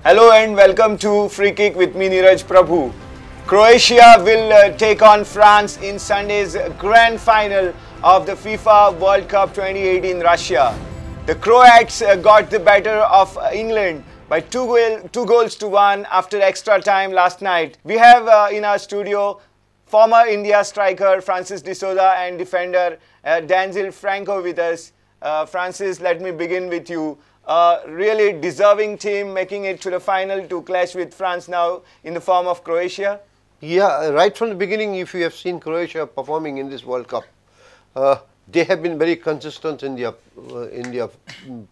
Hello and welcome to Free Kick with me Neeraj Prabhu. Croatia will take on France in Sunday's grand final of the FIFA World Cup 2018 Russia. The Croats got the better of England by two goals to one after extra time last night. We have in our studio former India striker Francis D'Souza and defender Danzel Franco with us. Francis, let me begin with you. Really deserving team making it to the final to clash with France now in the form of Croatia? Yeah, right from the beginning, if you have seen Croatia performing in this World Cup, they have been very consistent in their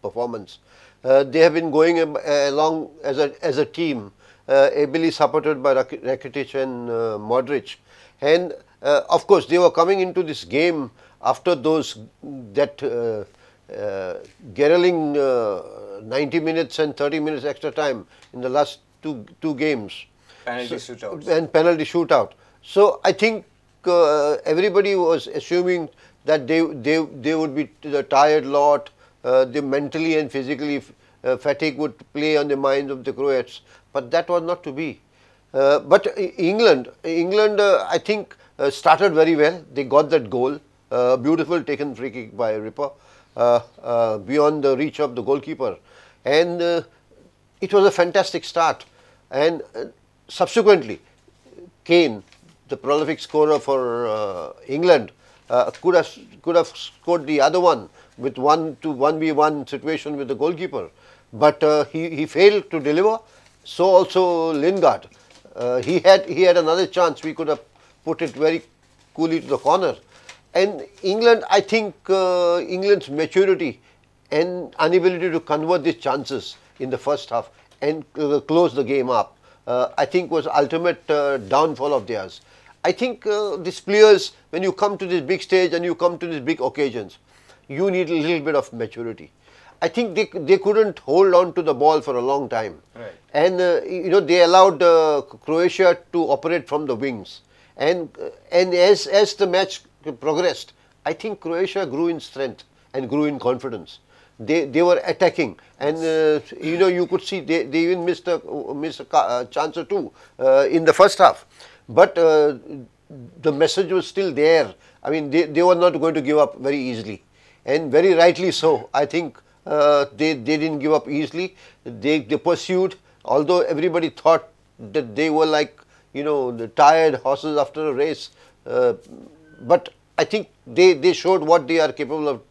performance. They have been going along as a team, ably supported by Rakitic and Modric. And of course, they were coming into this game after that Gerling 90 minutes and 30 minutes extra time in the last two games. Penalty shootouts. And penalty shootout. So I think everybody was assuming that they would be the tired lot, they mentally and physically fatigue would play on the minds of the Croats, but that was not to be. But England, I think started very well. They got that goal, beautiful taken free kick by Ripper. Beyond the reach of the goalkeeper, and it was a fantastic start. And subsequently, Kane, the prolific scorer for England, could have scored the other one with 1-1v1 situation with the goalkeeper, but he failed to deliver. So also Lingard, he had another chance. We could have put it very coolly to the corner. And England, I think England's maturity and inability to convert these chances in the first half and close the game up, I think was ultimate downfall of theirs. I think these players, when you come to this big stage and you come to these big occasions, you need a little bit of maturity. I think they couldn't hold on to the ball for a long time. Right. And they allowed Croatia to operate from the wings. And as the match progressed, I think Croatia grew in strength and grew in confidence. They were attacking, and you could see they even missed a chance or two in the first half. But the message was still there. I mean, they were not going to give up very easily, and very rightly so. I think they didn't give up easily. They pursued, although everybody thought that they were like the tired horses after a race. But I think they showed what they are capable of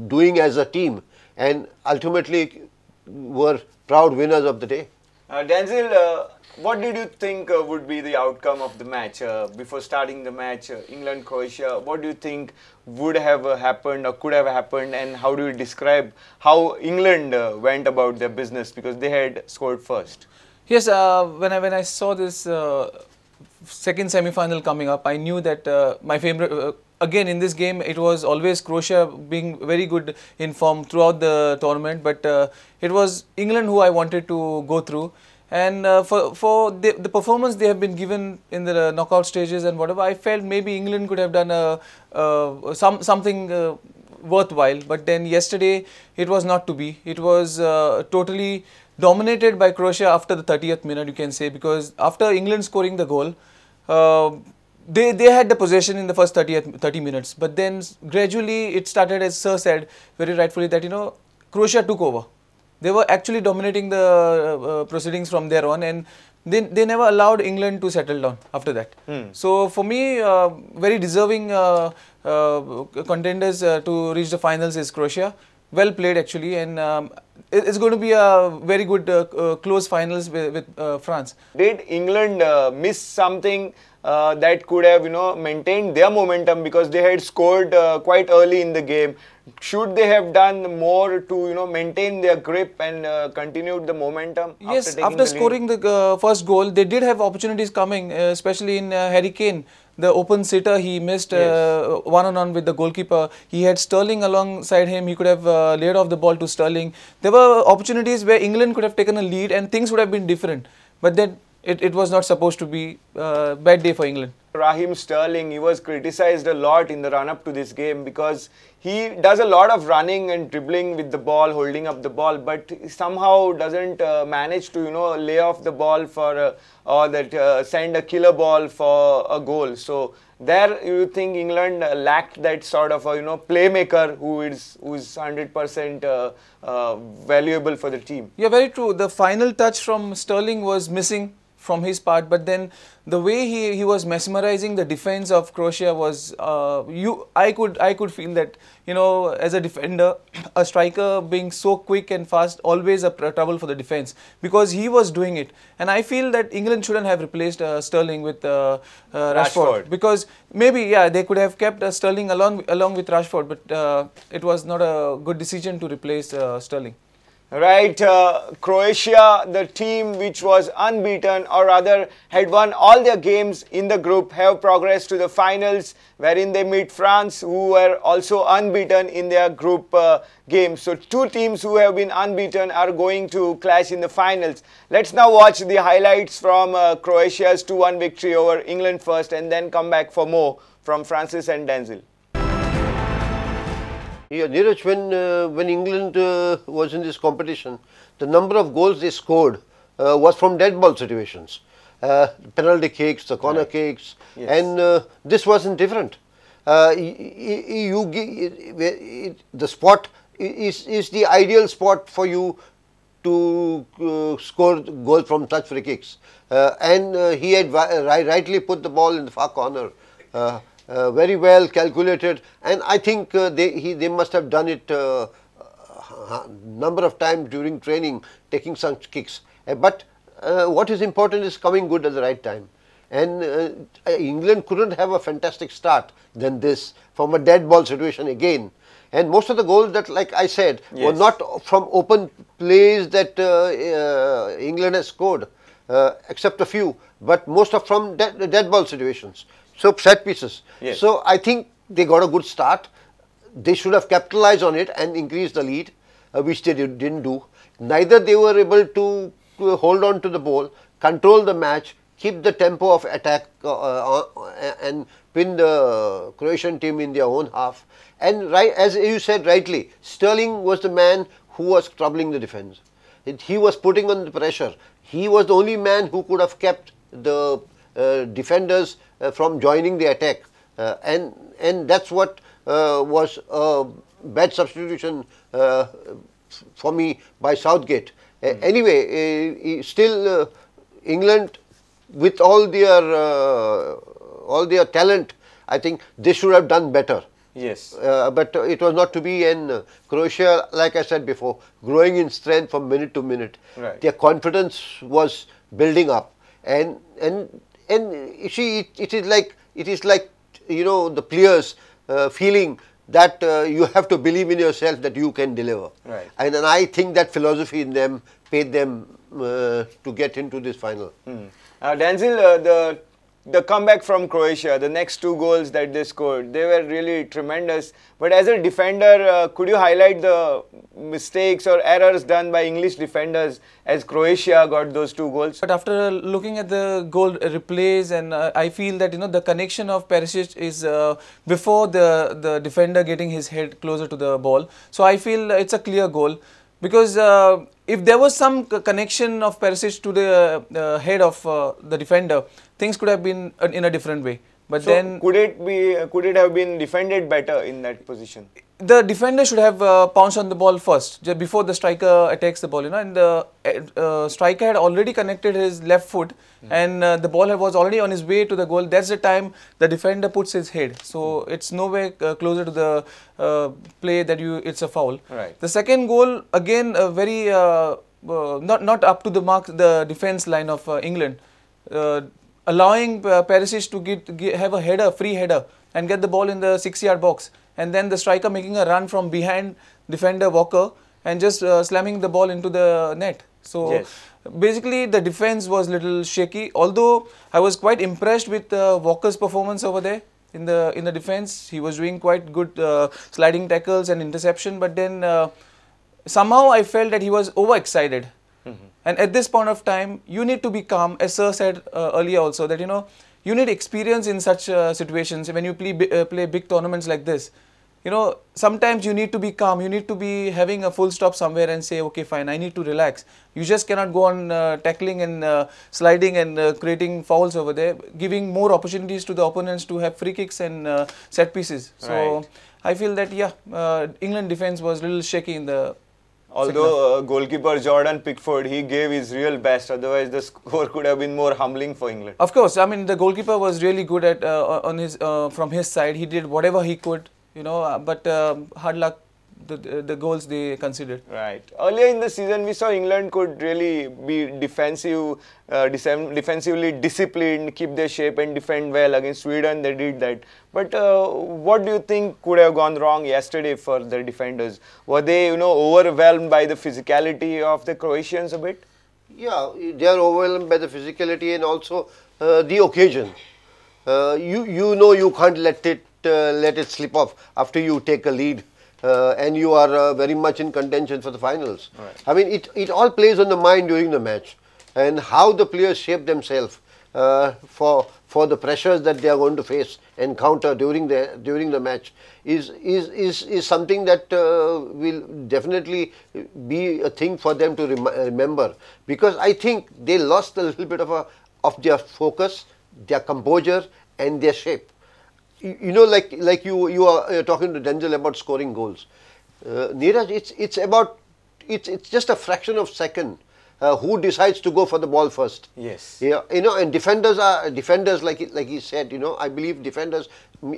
doing as a team, and ultimately were proud winners of the day. Denzel, what did you think would be the outcome of the match? Before starting the match, England-Croatia, what do you think would have happened or could have happened, and how do you describe how England went about their business, because they had scored first? Yes, when I saw this second semi-final coming up, I knew that my favorite, again in this game, it was always Croatia being very good in form throughout the tournament, but it was England who I wanted to go through. And for the performance they have been given in the knockout stages and whatever, I felt maybe England could have done something worthwhile. But then yesterday it was not to be. It was totally dominated by Croatia after the 30th minute, you can say, because after England scoring the goal, they had the possession in the first 30 minutes, but then gradually it started, as Sir said very rightfully, that Croatia took over. They were actually dominating the proceedings from there on, and they never allowed England to settle down after that. So for me, very deserving contenders to reach the finals is Croatia. Well played actually, and it's going to be a very good close finals with France. Did England miss something that could have maintained their momentum, because they had scored quite early in the game? Should they have done more to maintain their grip and continued the momentum? Yes, after scoring the first goal, they did have opportunities coming, especially in Harry Kane. The open sitter, he missed one-on-one with the goalkeeper. He had Sterling alongside him. He could have laid off the ball to Sterling. There were opportunities where England could have taken a lead and things would have been different. But then it was not supposed to be a bad day for England. Raheem Sterling, he was criticized a lot in the run-up to this game because he does a lot of running and dribbling with the ball, holding up the ball, but somehow doesn't manage to, lay off the ball for or that send a killer ball for a goal. So there you think England lacked that sort of playmaker who is 100% valuable for the team. Yeah, very true. The final touch from Sterling was missing from his part, but then the way he was mesmerizing the defense of Croatia was I could feel that as a defender, a striker being so quick and fast always a trouble for the defense, because he was doing it. And I feel that England shouldn't have replaced Sterling with Rashford, because maybe they could have kept Sterling along with Rashford, but it was not a good decision to replace Sterling. Right, Croatia, the team which was unbeaten, or rather had won all their games in the group, have progressed to the finals, wherein they meet France, who were also unbeaten in their group games. So two teams who have been unbeaten are going to clash in the finals. Let's now watch the highlights from Croatia's 2-1 victory over England first, and then come back for more from Francis and Denzel. Yeah, Neeraj, when England was in this competition, the number of goals they scored was from dead ball situations, penalty kicks, the corner kicks, and this wasn't different. The spot is the ideal spot for you to score goals from such free kicks, and he had rightly put the ball in the far corner. Very well calculated, and I think they must have done it number of times during training, taking such kicks. But what is important is coming good at the right time, and England couldn't have a fantastic start than this from a dead ball situation again. And most of the goals that, like I said, were not from open plays that England has scored, except a few, but most are from dead ball situations. So set pieces. So I think they got a good start. They should have capitalized on it and increased the lead, which they didn't do. Neither they were able to hold on to the ball, control the match, keep the tempo of attack and pin the Croatian team in their own half. And as you said rightly, Sterling was the man who was troubling the defense. He was putting on the pressure. He was the only man who could have kept the defenders from joining the attack, and that's what was a bad substitution for me by Southgate. Anyway, still England, with all their talent, I think they should have done better. But it was not to be, and Croatia, like I said before, growing in strength from minute to minute. Their confidence was building up, and see, it is like the players feeling that you have to believe in yourself that you can deliver. And I think that philosophy in them paid them to get into this final. Denzel, the comeback from Croatia, the next two goals that they scored, they were really tremendous. But as a defender, could you highlight the mistakes or errors done by English defenders as Croatia got those two goals? But after looking at the goal replays, and I feel that the connection of Perisic is before the defender getting his head closer to the ball. So I feel it's a clear goal, because if there was some connection of Perisic to the head of the defender, things could have been in a different way. But so then could it have been defended better in that position? The defender should have pounced on the ball first, just before the striker attacks the ball, and the striker had already connected his left foot, and the ball was already on his way to the goal. That's the time the defender puts his head. So it's no way closer to the play that it's a foul. The second goal, again, very not up to the mark, the defense line of England, allowing Perisic to have a free header and get the ball in the 6-yard box, and then the striker making a run from behind defender Walker and just slamming the ball into the net. So basically the defense was little shaky, although I was quite impressed with Walker's performance over there in the defense. He was doing quite good sliding tackles and interception, but then somehow I felt that he was overexcited. And at this point of time, you need to be calm, as Sir said earlier also, that you need experience in such situations. When you play big tournaments like this, you know, sometimes you need to be calm, you need to be having a full stop somewhere and say, okay, fine, I need to relax. You just cannot go on tackling and sliding and creating fouls over there, giving more opportunities to the opponents to have free kicks and set pieces. So I feel that, yeah, England defense was a little shaky in the Although goalkeeper Jordan Pickford, he gave his real best, otherwise the score could have been more humbling for England. Of course, I mean, the goalkeeper was really good at from his side. He did whatever he could, you know, but hard luck, the goals they considered. Right. Earlier in the season, we saw England could really be defensively disciplined, keep their shape and defend well. Against Sweden, they did that. But what do you think could have gone wrong yesterday for the defenders? Were they, you know, overwhelmed by the physicality of the Croatians a bit? Yeah, they are overwhelmed by the physicality and also the occasion. You know you can't let it slip off after you take a lead. And you are very much in contention for the finals. Right. I mean, it all plays on the mind during the match, and how the players shape themselves for the pressures that they are going to face, encounter during the match is something that will definitely be a thing for them to remember, because I think they lost a little bit of their focus, their composure, and their shape. You know, like you are talking to Denzel about scoring goals. Neeraj, it's just a fraction of a second who decides to go for the ball first. Yes. Yeah, you know, and defenders like he said. You know, I believe defenders.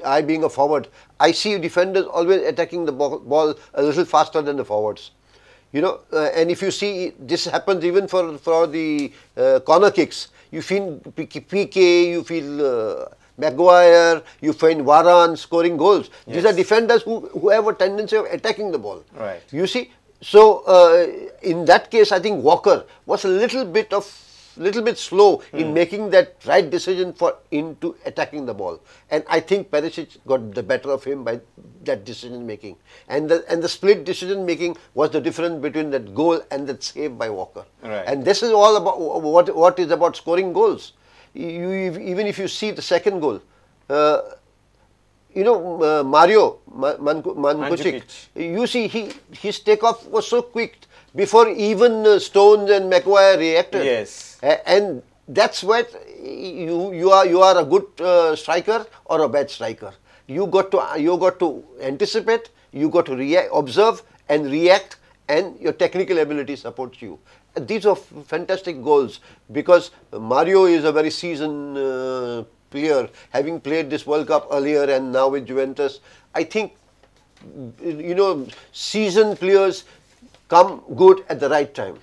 I being a forward, I see defenders always attacking the ball a little faster than the forwards. You know, and if you see, this happens even for the corner kicks. You feel PK, you feel Maguire, you find Varane scoring goals. Yes. These are defenders who have a tendency of attacking the ball. Right. You see, so in that case, I think Walker was a little bit slow in making that right decision into attacking the ball, and I think Perisic got the better of him by that decision making, and the split decision making was the difference between that goal and that save by Walker. Right. And this is all about what is about scoring goals. Even if you see the second goal, you know, Mario Mandzukic, you see his takeoff was so quick before even Stones and Maguire reacted. Yes. And that's what you are a good striker or a bad striker. You got to anticipate, you got to observe and react, and your technical ability supports you. These are fantastic goals, because Mario is a very seasoned player, having played this World Cup earlier and now with Juventus. I think, you know, seasoned players come good at the right time.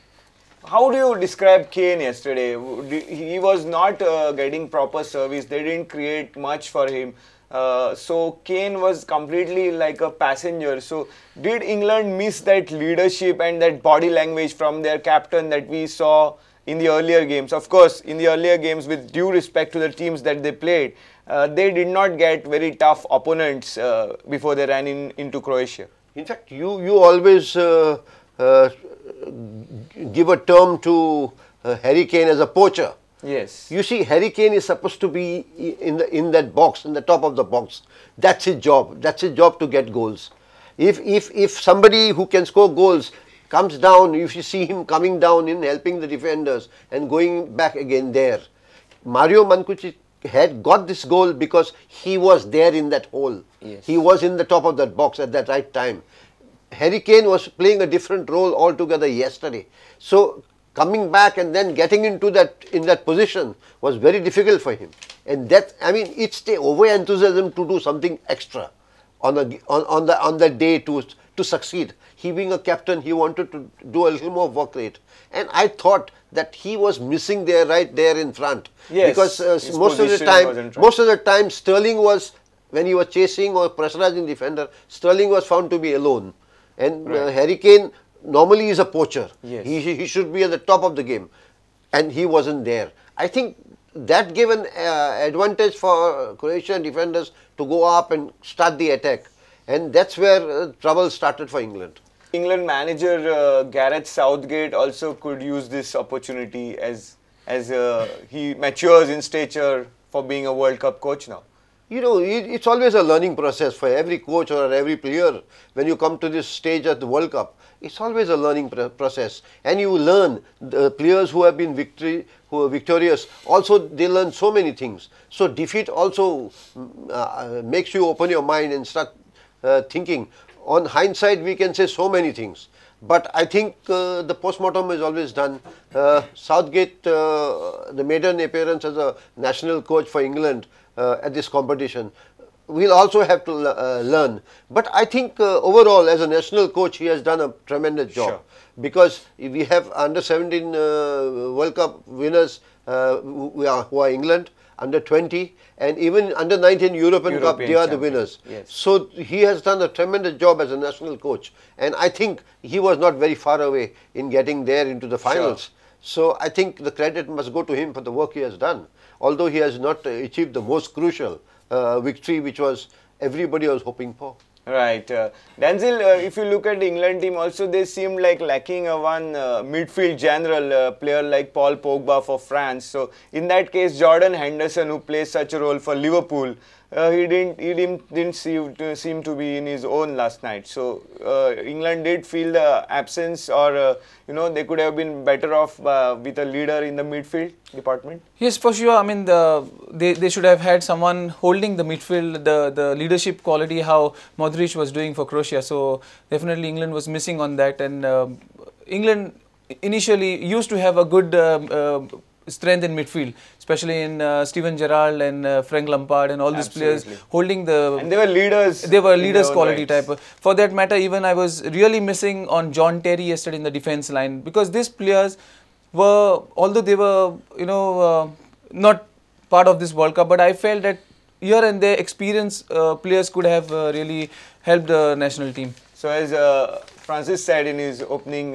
How do you describe Kane yesterday? He was not getting proper service. They didn't create much for him. So Kane was completely like a passenger. So did England miss that leadership and that body language from their captain that we saw in the earlier games? Of course, in the earlier games, with due respect to the teams that they played, they did not get very tough opponents before they ran into Croatia. In fact, you always give a term to Harry Kane as a poacher. Yes. You see, Harry Kane is supposed to be in that box, in the top of the box. That's his job. That's his job, to get goals. If somebody who can score goals comes down, if you see him coming down in helping the defenders and going back again there, Mario Mandzukic had got this goal because he was there in that hole. Yes. He was in the top of that box at that right time. Harry Kane was playing a different role altogether yesterday. So coming back and then getting in that position was very difficult for him. And that, I mean, it's the over enthusiasm to do something extra on the day to succeed. He being a captain, he wanted to do a little more work rate. And I thought that he was missing right there in front. Yes, because most of the time Sterling was, when he was chasing or pressurizing defender, Sterling was found to be alone. And Harry Kane normally is a poacher. Yes. He should be at the top of the game, and he wasn't there. I think that gave an advantage for Croatian defenders to go up and start the attack, and that's where trouble started for England. England manager Gareth Southgate also could use this opportunity as he matures in stature for being a World Cup coach now? You know, it's always a learning process for every coach or every player. When you come to this stage at the World Cup, it's always a learning process, and you learn. The players who have been victorious, also they learn so many things. So defeat also makes you open your mind and start thinking. On hindsight, we can say so many things. But I think the post-mortem is always done. Southgate, the maiden appearance as a national coach for England at this competition, we'll also have to learn. But I think overall, as a national coach, he has done a tremendous job. Sure. Because we have under 17 World Cup winners who are England, under 20, and even under 19 European Cup, they are the winners. Yes. So he has done a tremendous job as a national coach, and I think he was not very far away in getting there into the finals. Sure. So I think the credit must go to him for the work he has done, although he has not achieved the most crucial victory which was everybody was hoping for. Right. Denzel, if you look at the England team also, they seemed like lacking one midfield general player like Paul Pogba for France. So in that case, Jordan Henderson, who plays such a role for Liverpool, he didn't seem to be in his own last night. So England did feel the absence, or you know, they could have been better off with a leader in the midfield department. Yes, for sure. I mean, they should have had someone holding the midfield, the leadership quality how Modric was doing for Croatia. So definitely England was missing on that, and England initially used to have a good strength in midfield, especially in Steven Gerrard and Frank Lampard and all these players holding the. And they were leaders. They were leaders quality type. For that matter, even I was really missing on John Terry yesterday in the defense line, because these players were, although they were, you know, not part of this World Cup, but I felt that here and there experienced players could have really helped the national team. So as Francis said in his opening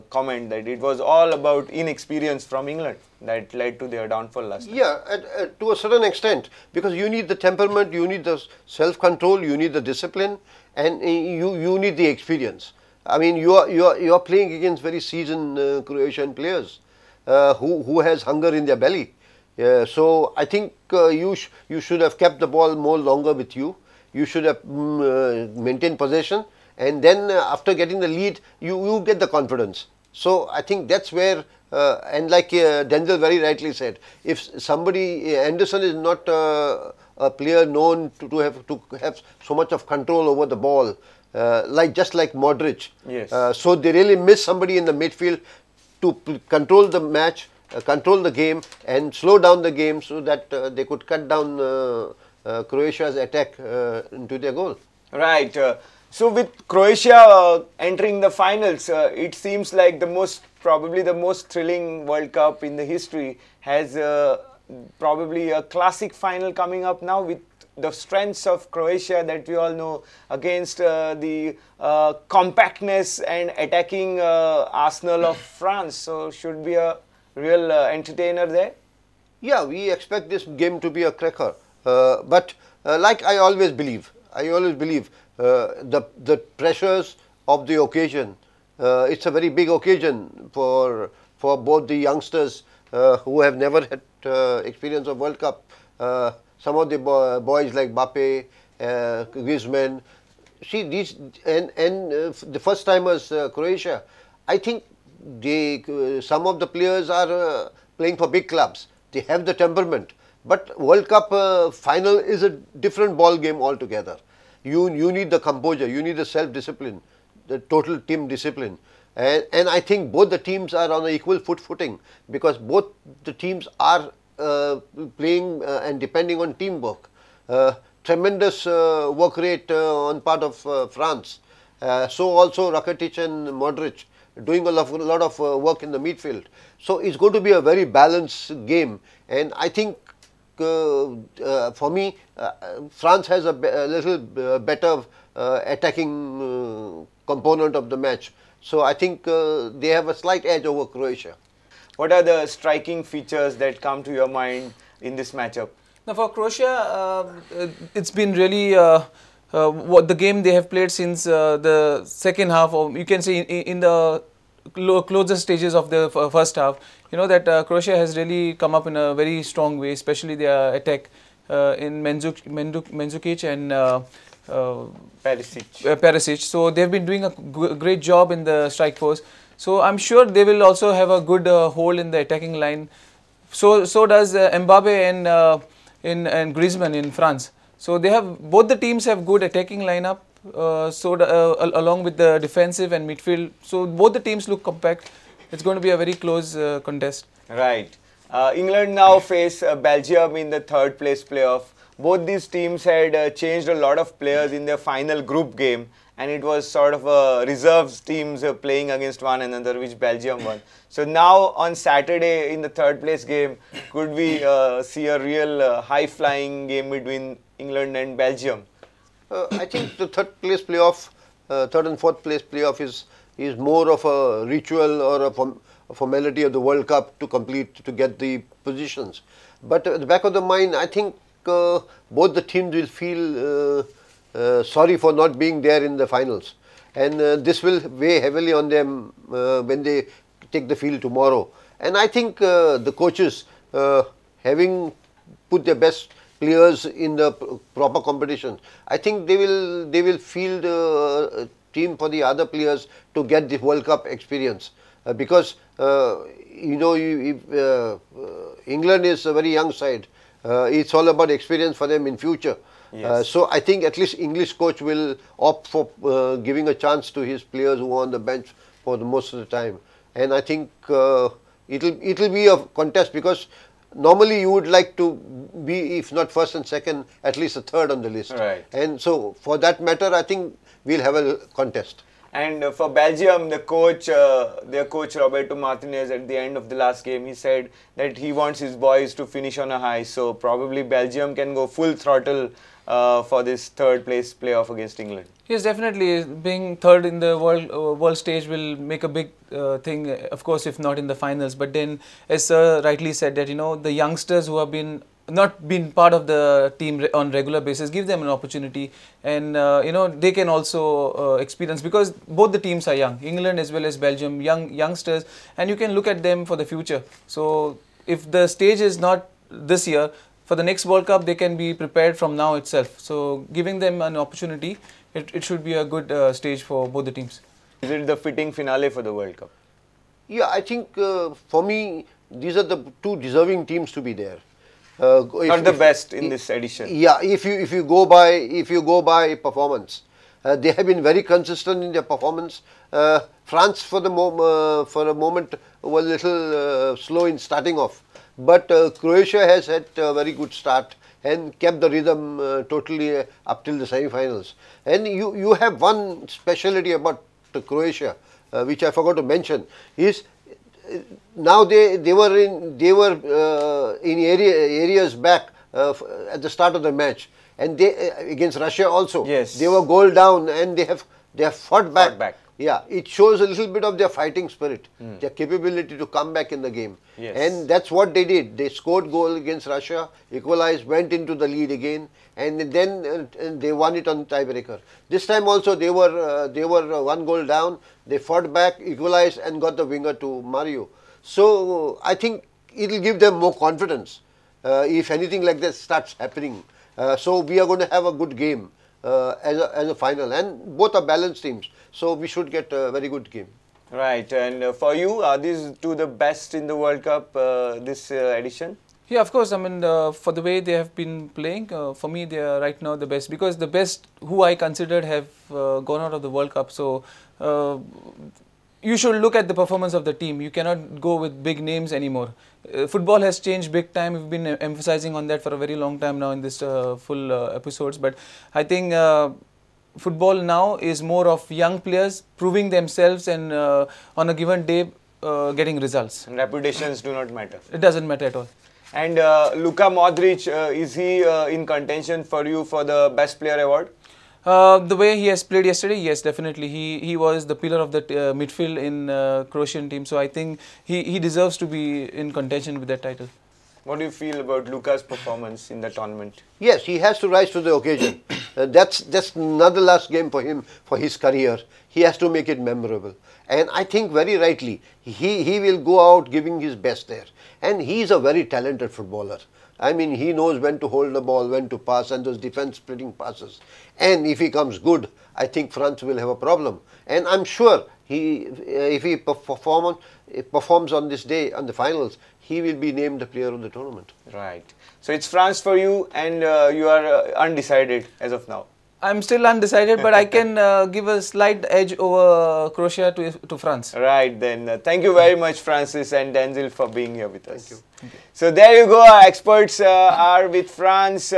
comment, that it was all about inexperience from England that led to their downfall last night. Yeah, to a certain extent, because you need the temperament, you need the self-control, you need the discipline, and you need the experience. I mean, you are playing against very seasoned Croatian players who has hunger in their belly. So I think you should have kept the ball more longer with you. You should have maintained possession, and then after getting the lead, you get the confidence. So I think that's where, and like Denzel very rightly said, if somebody, Anderson is not a player known to have so much of control over the ball, just like Modric. Yes. So they really miss somebody in the midfield to control the match, control the game, and slow down the game so that they could cut down Croatia's attack into their goal. Right. So with Croatia entering the finals, it seems like probably the most thrilling World Cup in the history has probably a classic final coming up now, with the strengths of Croatia that we all know against the compactness and attacking arsenal of France. So should be a real entertainer there. Yeah, we expect this game to be a cracker. But like I always believe, the pressures of the occasion. It's a very big occasion for both the youngsters who have never had experience of World Cup. Some of the boys like Mbappe, Griezmann. See these and the first timers Croatia. I think some of the players are playing for big clubs. They have the temperament. But World Cup final is a different ball game altogether. You need the composure, you need the self-discipline, the total team discipline. And I think both the teams are on an equal footing, because both the teams are playing and depending on teamwork. Tremendous work rate on part of France. So also Rakitic and Modric doing a lot of work in the midfield. So it's going to be a very balanced game, and I think for me, France has a little better attacking component of the match. So I think they have a slight edge over Croatia. What are the striking features that come to your mind in this matchup? Now for Croatia, it's been really what the game they have played since the second half, or you can say in the closer stages of the first half, you know that Croatia has really come up in a very strong way, especially their attack in Mandzukic and Perisic. So they've been doing a great job in the strike force. So I'm sure they will also have a good hold in the attacking line. So does Mbappe and Griezmann in France. So they have, both the teams have good attacking lineup. Along with the defensive and midfield, so both the teams look compact. It's going to be a very close contest. Right. England now face Belgium in the third place playoff. Both these teams had changed a lot of players in their final group game, and it was sort of a reserves teams playing against one another, which Belgium won. So now on Saturday in the third place game, could we see a real high-flying game between England and Belgium? I think the third and fourth place playoff is more of a ritual or a formality of the World Cup to complete, to get the positions. But at the back of the mind, I think both the teams will feel sorry for not being there in the finals, and this will weigh heavily on them when they take the field tomorrow. And I think the coaches, having put their best players in the proper competition, I think they will field a team for the other players to get the World Cup experience, because you know, England is a very young side. It's all about experience for them in future. Yes. So I think at least English coach will opt for giving a chance to his players who are on the bench for the most of the time. And I think it'll be a contest, because normally you would like to be, if not first and second, at least a third on the list. Right. And so for that matter, I think we'll have a contest. And for Belgium, the coach, their coach Roberto Martinez, at the end of the last game, he said that he wants his boys to finish on a high. So probably Belgium can go full throttle for this third place playoff against England. Yes, definitely. Being third in the world stage will make a big thing, of course, if not in the finals. But then, as Sir rightly said, that, you know, the youngsters who have not been part of the team on regular basis, give them an opportunity, and you know, they can also experience, because both the teams are young, England as well as Belgium, youngsters, and you can look at them for the future. So if the stage is not this year, for the next World Cup they can be prepared from now itself. So giving them an opportunity, it should be a good stage for both the teams. Is it the fitting finale for the World Cup? Yeah, I think for me these are the two deserving teams to be there. Are the best in this edition? Yeah, if you go by performance, they have been very consistent in their performance. France for a moment was a little slow in starting off, but Croatia has had a very good start and kept the rhythm totally up till the semi-finals. And you have one speciality about Croatia, which I forgot to mention, is now they were in areas back at the start of the match, and they against Russia also. Yes. They were goal down, and they have fought back. Yeah, it shows a little bit of their fighting spirit, their capability to come back in the game. Yes. And that's what they did. They scored goal against Russia, equalized, went into the lead again, and then they won it on tiebreaker. This time also they were one goal down. They fought back, equalized, and got the winger to Mario. So I think it will give them more confidence if anything like that starts happening. So we are going to have a good game as a final, and both are balanced teams. So we should get a very good game. Right. And for you, are these two the best in the World Cup this edition? Yeah, of course. I mean, for the way they have been playing, for me they are right now the best, because the best who I considered have gone out of the World Cup. So you should look at the performance of the team. You cannot go with big names anymore. Football has changed big time. We've been emphasizing on that for a very long time now in this full episodes. But I think football now is more of young players proving themselves, and on a given day getting results. And reputations do not matter. It doesn't matter at all. And Luka Modric, is he in contention for you for the best player award? The way he has played yesterday, yes, definitely. He was the pillar of the midfield in Croatian team. So I think he deserves to be in contention with that title. What do you feel about Luka's performance in the tournament? Yes, he has to rise to the occasion. That's not the last game for him, for his career. He has to make it memorable. And I think very rightly, he will go out giving his best there. And he is a very talented footballer. I mean, he knows when to hold the ball, when to pass, and those defense-splitting passes. And if he comes good, I think France will have a problem. And I'm sure if he performs on this day, on the finals, he will be named the player of the tournament. Right. So it's France for you, and you are undecided as of now. I'm still undecided, but I can give a slight edge over Croatia to France. Right, then. Thank you very much, Francis and Denzel, for being here with us. Thank you. So there you go. Our experts are with France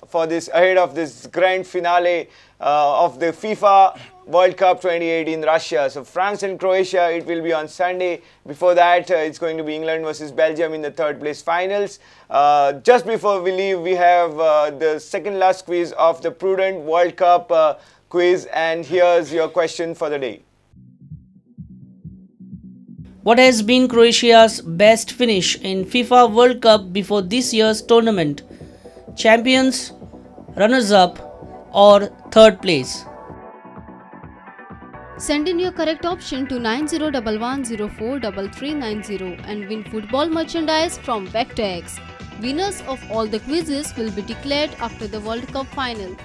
for this, ahead of this grand finale of the FIFA World Cup 2018 Russia. So France and Croatia, it will be on Sunday. Before that, it's going to be England versus Belgium in the third place finals. Just before we leave, we have the second last quiz of the Prudent World Cup quiz, and here's your question for the day. What has been Croatia's best finish in FIFA World Cup before this year's tournament? Champions, runners-up, or third place? Send in your correct option to 9011043390 and win football merchandise from VectorX. Winners of all the quizzes will be declared after the World Cup final.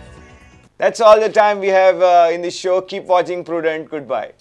That's all the time we have in this show. Keep watching Prudent. Goodbye.